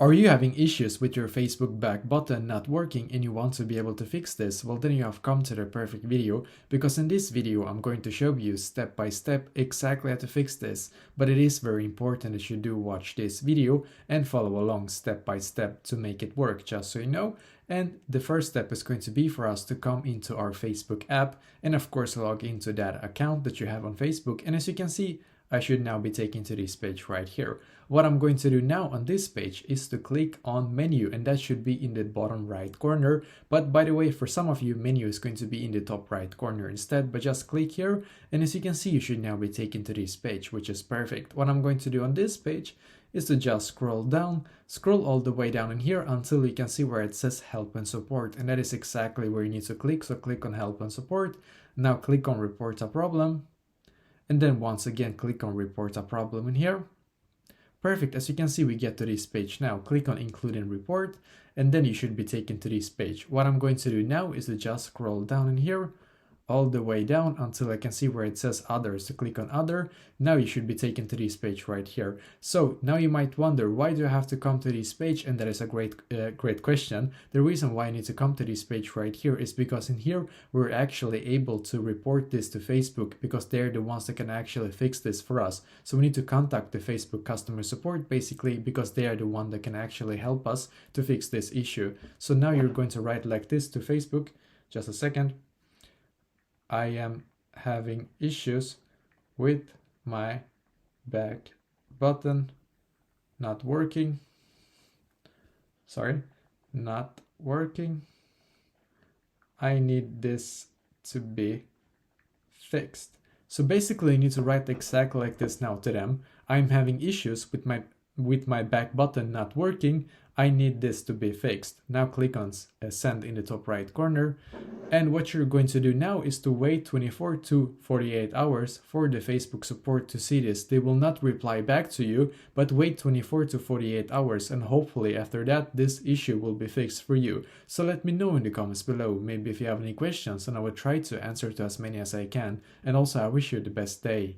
Are you having issues with your Facebook back button not working and you want to be able to fix this? Well, then you have come to the perfect video, because in this video I'm going to show you step by step exactly how to fix this. But it is very important that you do watch this video and follow along step by step to make it work, just so you know. And the first step is going to be for us to come into our Facebook app and of course log into that account that you have on Facebook. And as you can see, I should now be taken to this page right here. What I'm going to do now on this page is to click on menu, and that should be in the bottom right corner. But by the way, for some of you, menu is going to be in the top right corner instead, but just click here. And as you can see, you should now be taken to this page, which is perfect. What I'm going to do on this page is to just scroll all the way down in here until you can see where it says help and support. And that is exactly where you need to click. So click on help and support. Now click on report a problem. And then once again, click on report a problem in here. Perfect. As you can see, we get to this page now. Click on include in report, and then you should be taken to this page. What I'm going to do now is to just scroll down in here, all the way down until I can see where it says others. So click on other. Now you should be taken to this page right here. So now you might wonder, why do I have to come to this page? And that is a great question. The reason why I need to come to this page right here is because in here we're actually able to report this to Facebook, because they're the ones that can actually fix this for us. So we need to contact the Facebook customer support basically, because they are the one that can actually help us to fix this issue. So now you're going to write like this to Facebook. Just a second. I am having issues with my back button not working. Not working. I need this to be fixed. So basically you need to write exactly like this now to them. I'm having issues with my back button not working. I need this to be fixed. Now click on send in the top right corner. And what you're going to do now is to wait 24 to 48 hours for the Facebook support to see this. They will not reply back to you, but wait 24 to 48 hours, and hopefully after that this issue will be fixed for you. So let me know in the comments below, maybe if you have any questions, and I will try to answer to as many as I can. And also I wish you the best day.